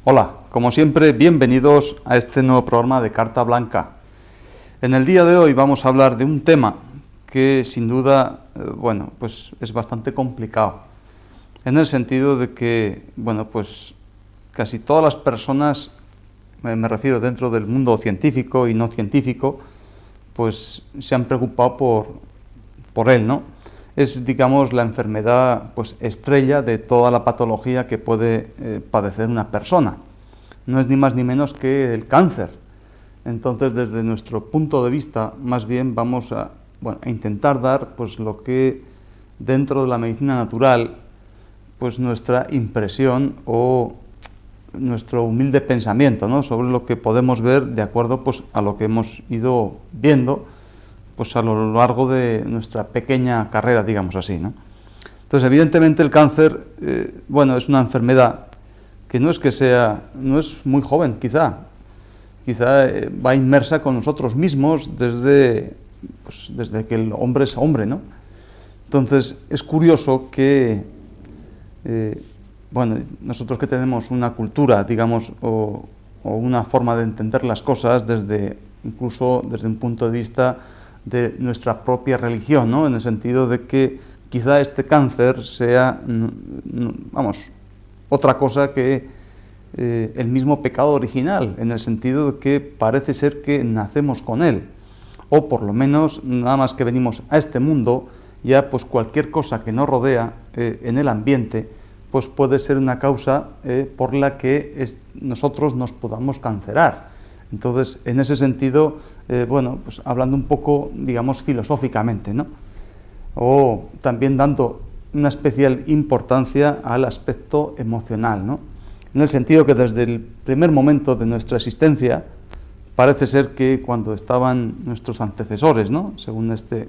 Hola, como siempre, bienvenidos a este nuevo programa de Carta Blanca. En el día de hoy vamos a hablar de un tema que sin duda, pues es bastante complicado, en el sentido de que, pues casi todas las personas, me refiero dentro del mundo científico y no científico, pues se han preocupado por él, ¿no? Es, digamos, la enfermedad pues estrella de toda la patología que puede padecer una persona. No es ni más ni menos que el cáncer. Entonces, desde nuestro punto de vista, más bien vamos a intentar dar pues lo que dentro de la medicina natural, pues nuestra impresión o nuestro humilde pensamiento, ¿no?, sobre lo que podemos ver de acuerdo pues a lo que hemos ido viendo pues a lo largo de nuestra pequeña carrera, digamos así, ¿no? Entonces, evidentemente el cáncer, es una enfermedad que no es muy joven, quizá va inmersa con nosotros mismos desde que el hombre es hombre, ¿no? Entonces, es curioso que, nosotros que tenemos una cultura, digamos, o una forma de entender las cosas incluso desde un punto de vista de nuestra propia religión, ¿no?, en el sentido de que quizá este cáncer sea, otra cosa que el mismo pecado original, en el sentido de que parece ser que nacemos con él, o por lo menos nada más que venimos a este mundo, ya pues cualquier cosa que nos rodea en el ambiente, pues puede ser una causa por la que nosotros nos podamos cancerar. Entonces, en ese sentido, pues hablando un poco, digamos, filosóficamente, ¿no?, o también dando una especial importancia al aspecto emocional, ¿no?, en el sentido que desde el primer momento de nuestra existencia, parece ser que cuando estaban nuestros antecesores, ¿no?, según este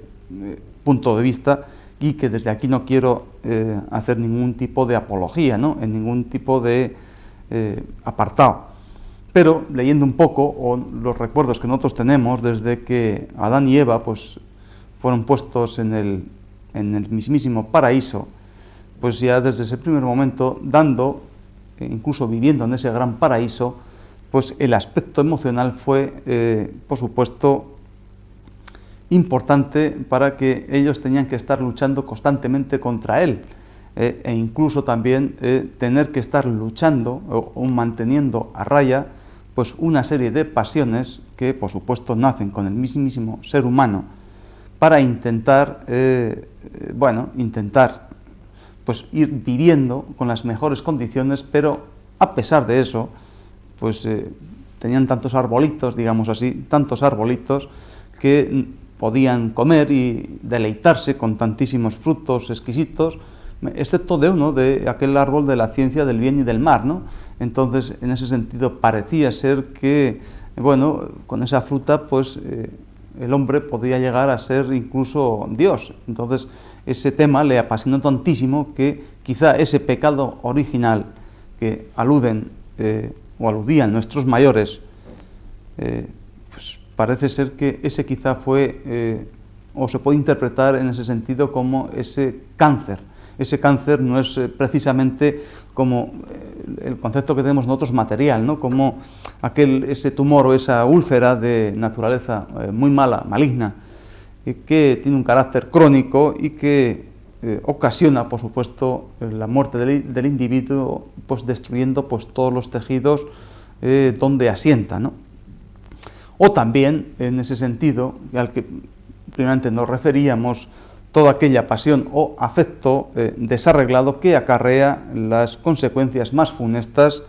punto de vista, y que desde aquí no quiero hacer ningún tipo de apología, ¿no?, en ningún tipo de apartado. Pero leyendo un poco, o los recuerdos que nosotros tenemos desde que Adán y Eva pues, fueron puestos en el mismísimo paraíso, pues ya desde ese primer momento, incluso viviendo en ese gran paraíso, pues el aspecto emocional fue, por supuesto, importante para que ellos tenían que estar luchando constantemente contra él, e incluso también tener que estar luchando o manteniendo a raya pues una serie de pasiones que, por supuesto, nacen con el mismísimo ser humano para intentar pues ir viviendo con las mejores condiciones, pero a pesar de eso, pues tenían tantos arbolitos, digamos así, que podían comer y deleitarse con tantísimos frutos exquisitos, excepto de aquel árbol de la ciencia del bien y del mal, ¿no? Entonces, en ese sentido, parecía ser que, con esa fruta, pues, el hombre podía llegar a ser incluso Dios. Entonces, ese tema le apasionó tantísimo que quizá ese pecado original que aludían nuestros mayores, pues parece ser que ese quizá fue, o se puede interpretar en ese sentido como ese cáncer. Ese cáncer no es precisamente como el concepto que tenemos nosotros material, ¿no?, como ese tumor o esa úlcera de naturaleza muy mala, maligna, que tiene un carácter crónico y que ocasiona, por supuesto, la muerte del individuo, pues destruyendo pues todos los tejidos donde asienta, ¿no? O también, en ese sentido, al que primeramente nos referíamos, toda aquella pasión o afecto desarreglado que acarrea las consecuencias más funestas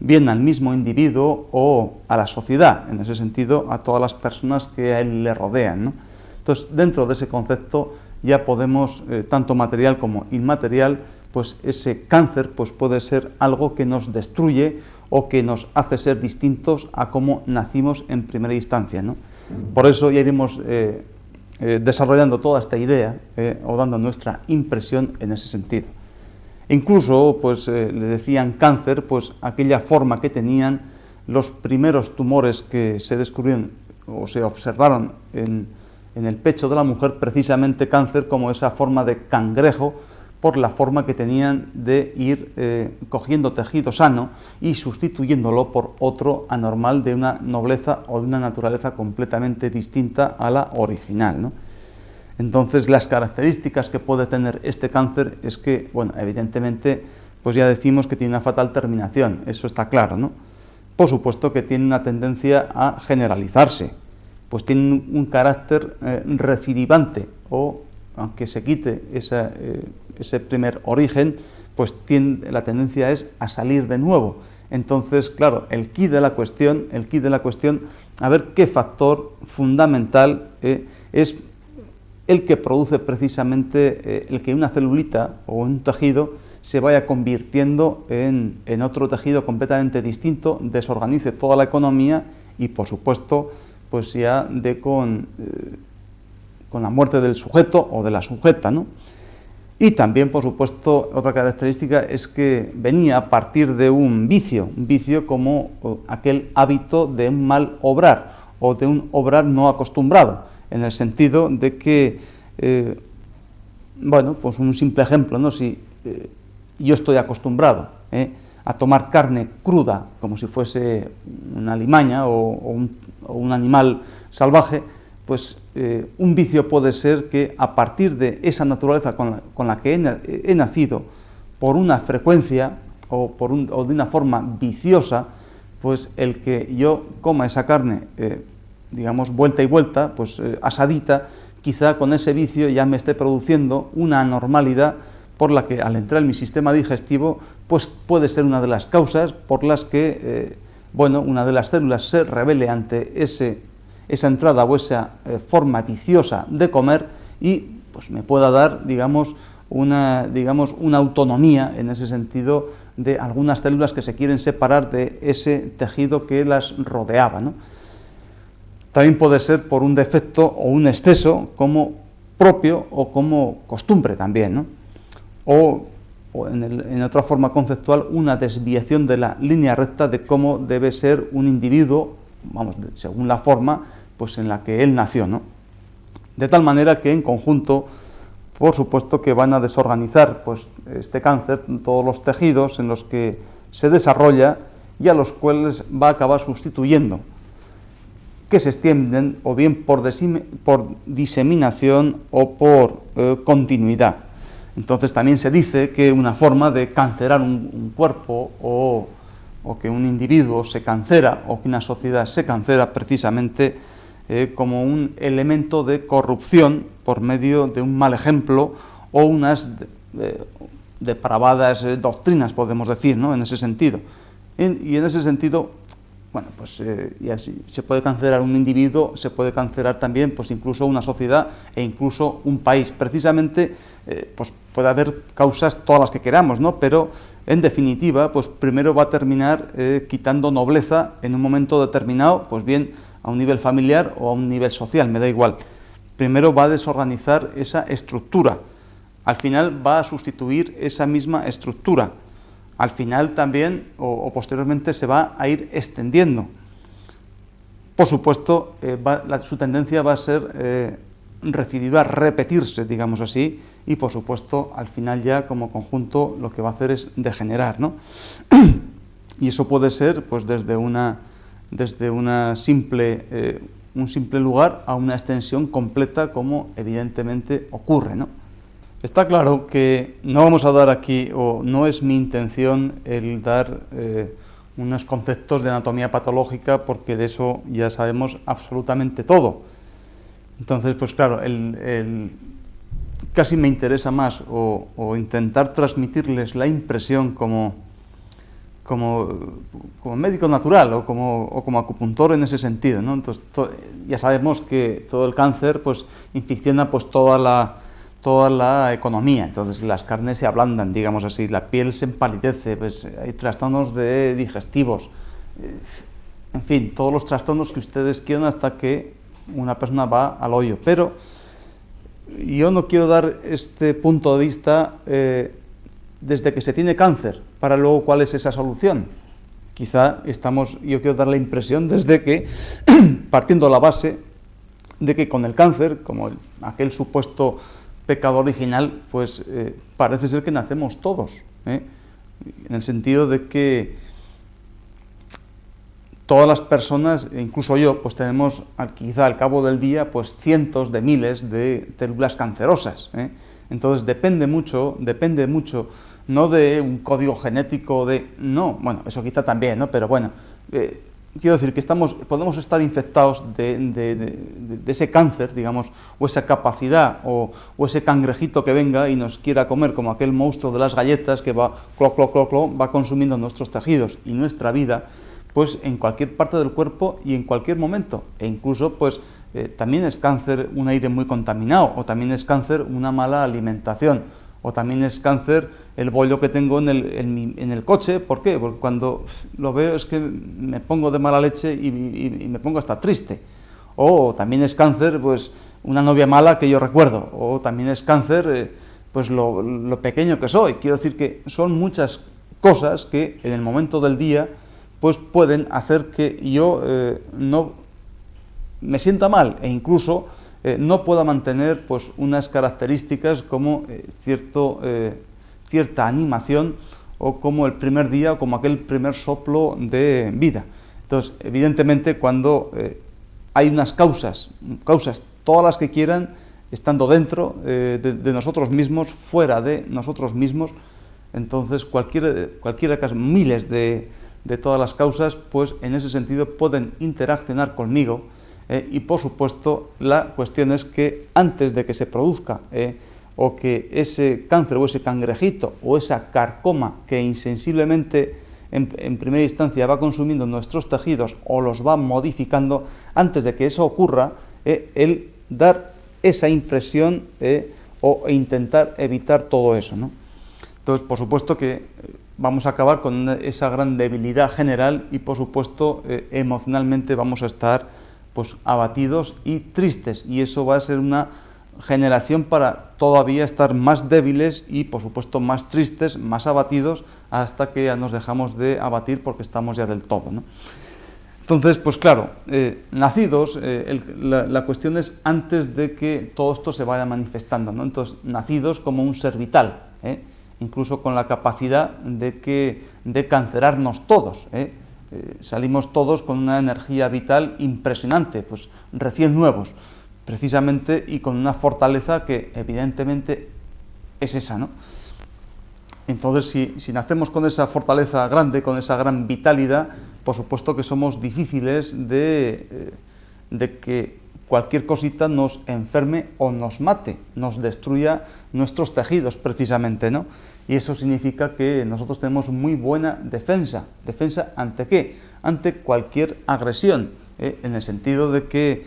bien al mismo individuo o a la sociedad, en ese sentido a todas las personas que a él le rodean, ¿no? Entonces, dentro de ese concepto ya podemos, tanto material como inmaterial, pues ese cáncer pues puede ser algo que nos destruye o que nos hace ser distintos a cómo nacimos en primera instancia, ¿no? Por eso ya iremos desarrollando toda esta idea o dando nuestra impresión en ese sentido. Incluso pues le decían cáncer pues aquella forma que tenían los primeros tumores que se descubrieron o se observaron en el pecho de la mujer, precisamente cáncer como esa forma de cangrejo por la forma que tenían de ir cogiendo tejido sano y sustituyéndolo por otro anormal de una nobleza o de una naturaleza completamente distinta a la original, ¿no? Entonces, las características que puede tener este cáncer es que, bueno, evidentemente, pues ya decimos que tiene una fatal terminación, eso está claro, ¿no? Por supuesto que tiene una tendencia a generalizarse, pues tiene un carácter recidivante, o aunque se quite ese primer origen, pues la tendencia es a salir de nuevo. Entonces, claro, el quid de la cuestión, a ver qué factor fundamental es el que produce precisamente el que una celulita o un tejido se vaya convirtiendo en otro tejido completamente distinto, desorganice toda la economía y, por supuesto, pues ya dé con la muerte del sujeto o de la sujeta, ¿no? Y también, por supuesto, otra característica es que venía a partir de un vicio como aquel hábito de un mal obrar o de un obrar no acostumbrado, en el sentido de que, bueno, pues un simple ejemplo, ¿no? Si yo estoy acostumbrado a tomar carne cruda como si fuese una alimaña o un animal salvaje, pues un vicio puede ser que a partir de esa naturaleza con la que he nacido, por una frecuencia o de una forma viciosa, pues el que yo coma esa carne, digamos, vuelta y vuelta, pues asadita, quizá con ese vicio ya me esté produciendo una anormalidad por la que al entrar en mi sistema digestivo, pues puede ser una de las causas por las que, bueno, una de las células se rebele ante esa entrada o esa forma viciosa de comer y pues me pueda dar, digamos, una autonomía en ese sentido de algunas células que se quieren separar de ese tejido que las rodeaba, ¿no? También puede ser por un defecto o un exceso como propio o como costumbre también, ¿no? O en otra forma conceptual, una desviación de la línea recta de cómo debe ser un individuo, vamos, según la forma pues en la que él nació, ¿no? De tal manera que en conjunto, por supuesto que van a desorganizar pues este cáncer, todos los tejidos en los que se desarrolla y a los cuales va a acabar sustituyendo, que se extienden o bien por diseminación o por continuidad. Entonces también se dice que una forma de cancerar un cuerpo o que un individuo se cancera o que una sociedad se cancera precisamente como un elemento de corrupción por medio de un mal ejemplo o unas depravadas doctrinas, podemos decir, ¿no? En ese sentido. Y en ese sentido, bueno, pues y así se puede cancelar un individuo, se puede cancelar también pues incluso una sociedad e incluso un país. Precisamente pues puede haber causas todas las que queramos, ¿no? Pero en definitiva, pues primero va a terminar quitando nobleza en un momento determinado, pues bien a un nivel familiar o a un nivel social, me da igual. Primero va a desorganizar esa estructura, al final va a sustituir esa misma estructura, al final también o posteriormente se va a ir extendiendo. Por supuesto, su tendencia va a ser recidivar, repetirse, digamos así, y por supuesto al final ya como conjunto lo que va a hacer es degenerar, ¿no? Y eso puede ser pues desde un simple lugar a una extensión completa, como evidentemente ocurre, ¿no? Está claro que no vamos a dar aquí, o no es mi intención el dar unos conceptos de anatomía patológica, porque de eso ya sabemos absolutamente todo. Entonces, pues claro, casi me interesa más o intentar transmitirles la impresión como médico natural o como acupuntor en ese sentido, ¿no? Entonces, ya sabemos que todo el cáncer pues inficciona pues toda la economía. Entonces las carnes se ablandan, digamos así, la piel se empalidece, pues hay trastornos digestivos, en fin, todos los trastornos que ustedes quieran hasta que una persona va al hoyo. Pero yo no quiero dar este punto de vista desde que se tiene cáncer, para luego cuál es esa solución. Quizá yo quiero dar la impresión desde que, partiendo de la base de que con el cáncer, como aquel supuesto pecado original, pues parece ser que nacemos todos, en el sentido de que todas las personas, incluso yo, pues tenemos quizá al cabo del día pues cientos de miles de células cancerosas. Entonces depende mucho, no de un código genético no, bueno, eso quizá también, ¿no? Pero bueno, quiero decir que podemos estar infectados de ese cáncer, digamos, o esa capacidad, o ese cangrejito que venga y nos quiera comer, como aquel monstruo de las galletas que va, clo, clo, clo, clo, va consumiendo nuestros tejidos y nuestra vida, pues en cualquier parte del cuerpo y en cualquier momento, e incluso pues también es cáncer un aire muy contaminado, o también es cáncer una mala alimentación, o también es cáncer el bollo que tengo en el coche. ¿Por qué? Porque cuando lo veo es que me pongo de mala leche y me pongo hasta triste. O también es cáncer pues una novia mala que yo recuerdo, o también es cáncer pues lo pequeño que soy. Quiero decir que son muchas cosas que en el momento del día pues pueden hacer que yo no me sienta mal, e incluso no pueda mantener pues unas características como cierta animación, o como el primer día, o como aquel primer soplo de vida. Entonces, evidentemente, cuando hay unas causas, todas las que quieran, estando dentro de nosotros mismos, fuera de nosotros mismos, entonces cualquiera caso, miles de todas las causas, pues en ese sentido pueden interaccionar conmigo, y por supuesto la cuestión es que antes de que se produzca o que ese cáncer o ese cangrejito o esa carcoma que insensiblemente en primera instancia va consumiendo nuestros tejidos o los va modificando, antes de que eso ocurra, el dar esa impresión o intentar evitar todo eso, ¿no? Entonces, por supuesto que vamos a acabar con esa gran debilidad general y, por supuesto, emocionalmente vamos a estar pues abatidos y tristes, y eso va a ser una generación para todavía estar más débiles y, por supuesto, más tristes, más abatidos, hasta que ya nos dejamos de abatir porque estamos ya del todo, ¿no? Entonces, pues claro, nacidos, la cuestión es antes de que todo esto se vaya manifestando, ¿no? Entonces, nacidos como un ser vital, incluso con la capacidad de cancerarnos todos, salimos todos con una energía vital impresionante, pues recién nuevos, precisamente, y con una fortaleza que evidentemente es esa, ¿no? Entonces, si nacemos con esa fortaleza grande, con esa gran vitalidad, por supuesto que somos difíciles de que cualquier cosita nos enferme o nos mate, nos destruya nuestros tejidos, precisamente, ¿no? Y eso significa que nosotros tenemos muy buena defensa. ¿Defensa ante qué? Ante cualquier agresión, en el sentido de que,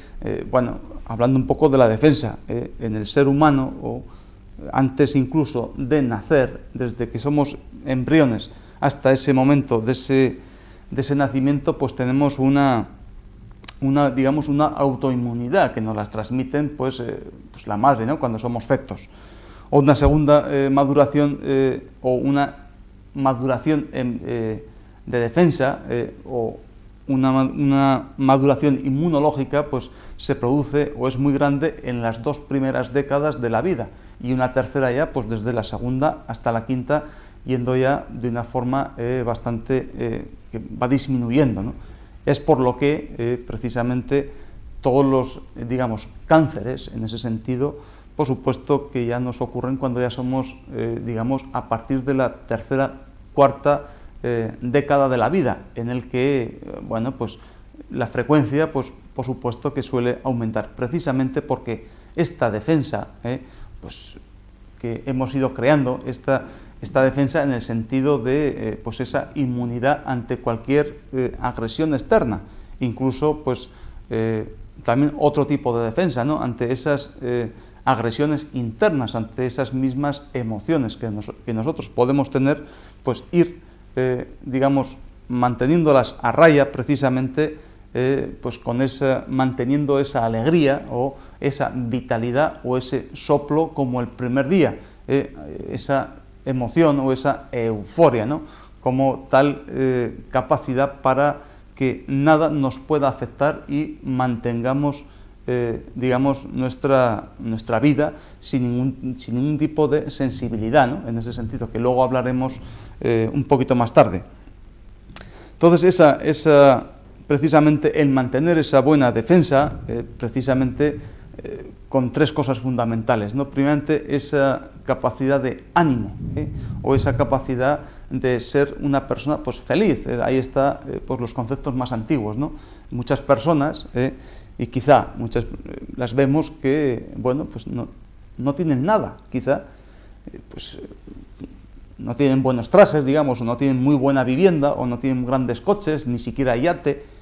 bueno, hablando un poco de la defensa, en el ser humano, o antes incluso de nacer, desde que somos embriones hasta ese momento de ese nacimiento, pues tenemos digamos, una autoinmunidad que nos las transmiten pues la madre, ¿no? Cuando somos fetos. O una segunda maduración, o una maduración de defensa, o una maduración inmunológica, pues se produce o es muy grande en las 2 primeras décadas de la vida, y una tercera ya pues desde la segunda hasta la quinta, yendo ya de una forma bastante que va disminuyendo, ¿no? Es por lo que precisamente todos los, digamos, cánceres en ese sentido, por supuesto que ya nos ocurren cuando ya somos, digamos, a partir de la tercera, cuarta década de la vida, en el que, bueno, pues la frecuencia, pues por supuesto que suele aumentar, precisamente porque esta defensa, pues que hemos ido creando, esta defensa en el sentido de pues esa inmunidad ante cualquier agresión externa, incluso pues también otro tipo de defensa, ¿no? Ante esas agresiones internas, ante esas mismas emociones que nosotros podemos tener, pues ir, digamos, manteniéndolas a raya, precisamente, pues manteniendo esa alegría o esa vitalidad o ese soplo como el primer día, esa emoción o esa euforia, ¿no? Como tal capacidad para que nada nos pueda afectar y mantengamos digamos, nuestra vida sin ningún tipo de sensibilidad, ¿no? En ese sentido, que luego hablaremos un poquito más tarde. Entonces, precisamente el mantener esa buena defensa, precisamente con tres cosas fundamentales, ¿no? Primeramente, esa capacidad de ánimo, o esa capacidad de ser una persona pues feliz. Ahí está pues los conceptos más antiguos, ¿no? Muchas personas, y quizá muchas las vemos que, bueno, pues no tienen nada, quizá, pues no tienen buenos trajes, digamos, o no tienen muy buena vivienda, o no tienen grandes coches, ni siquiera yate,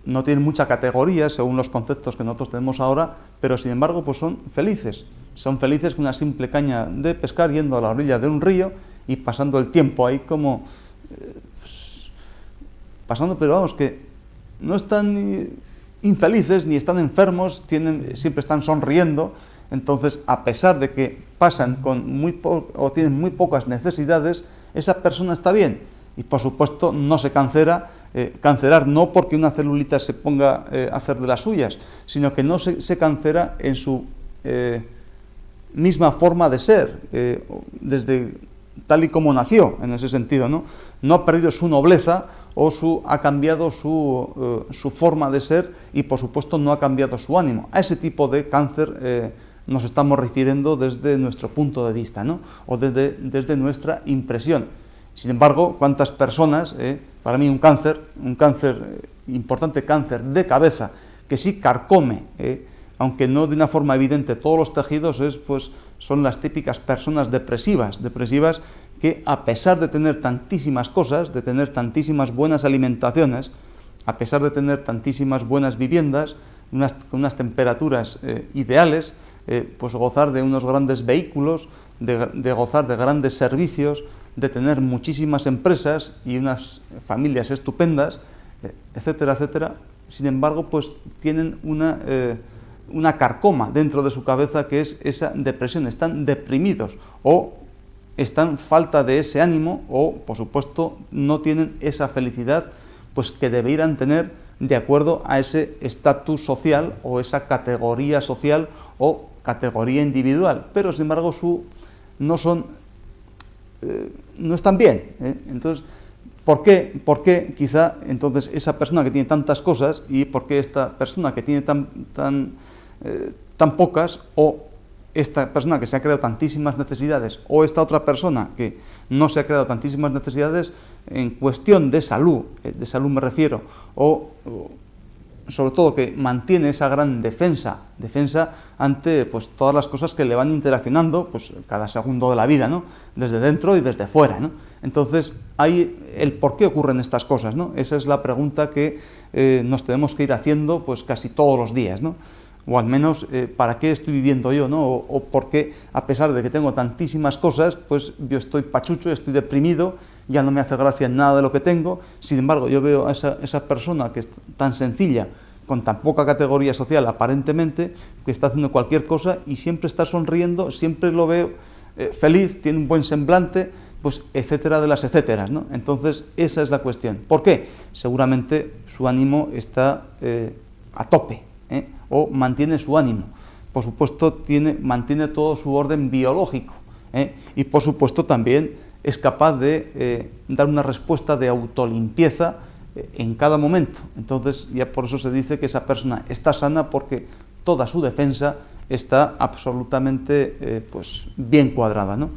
no tienen mucha categoría según los conceptos que nosotros tenemos ahora, pero sin embargo pues son felices con una simple caña de pescar, yendo a la orilla de un río y pasando el tiempo ahí como pues, pasando, pero vamos, que no están infelices ni están enfermos, siempre están sonriendo. Entonces, a pesar de que pasan o tienen muy pocas necesidades, esa persona está bien. Y por supuesto no se cancerar no porque una celulita se ponga a hacer de las suyas, sino que no se cancera en su misma forma de ser, desde tal y como nació, en ese sentido, ¿no? No ha perdido su nobleza o ha cambiado su forma de ser, y por supuesto no ha cambiado su ánimo. A ese tipo de cáncer nos estamos refiriendo desde nuestro punto de vista, ¿no? O desde nuestra impresión. Sin embargo, ¿cuántas personas, para mí un cáncer importante, cáncer de cabeza, que sí carcome, aunque no de una forma evidente todos los tejidos, son las típicas personas depresivas que, a pesar de tener tantísimas cosas, de tener tantísimas buenas alimentaciones, a pesar de tener tantísimas buenas viviendas, con unas temperaturas ideales, pues gozar de unos grandes vehículos, de gozar de grandes servicios, de tener muchísimas empresas y unas familias estupendas, etcétera, etcétera. Sin embargo, pues tienen una carcoma dentro de su cabeza, que es esa depresión. Están deprimidos, o están falta de ese ánimo, o por supuesto no tienen esa felicidad pues que deberían tener de acuerdo a ese estatus social, o esa categoría social o categoría individual. Pero sin embargo no están bien, Entonces, ¿por qué quizá entonces esa persona que tiene tantas cosas, y por qué esta persona que tiene tan pocas, o esta persona que se ha creado tantísimas necesidades, o esta otra persona que no se ha creado tantísimas necesidades en cuestión de salud me refiero, o sobre todo que mantiene esa gran defensa ante pues todas las cosas que le van interaccionando pues cada segundo de la vida, ¿no? Desde dentro y desde fuera, ¿no? Entonces, hay el por qué ocurren estas cosas, ¿no? Esa es la pregunta que nos tenemos que ir haciendo pues casi todos los días, ¿no? O al menos, ¿para qué estoy viviendo yo, ¿no? O por qué, a pesar de que tengo tantísimas cosas, pues yo estoy pachucho, estoy deprimido, ya no me hace gracia nada de lo que tengo. Sin embargo, yo veo a esa persona que es tan sencilla, con tan poca categoría social aparentemente, que está haciendo cualquier cosa y siempre está sonriendo, siempre lo veo feliz, tiene un buen semblante, pues etcétera de las etcéteras, ¿no? Entonces, esa es la cuestión. ¿Por qué? Seguramente su ánimo está a tope, o mantiene su ánimo. Por supuesto, mantiene todo su orden biológico, y por supuesto también es capaz de dar una respuesta de autolimpieza en cada momento. Entonces, ya por eso se dice que esa persona está sana, porque toda su defensa está absolutamente pues bien cuadrada, ¿no?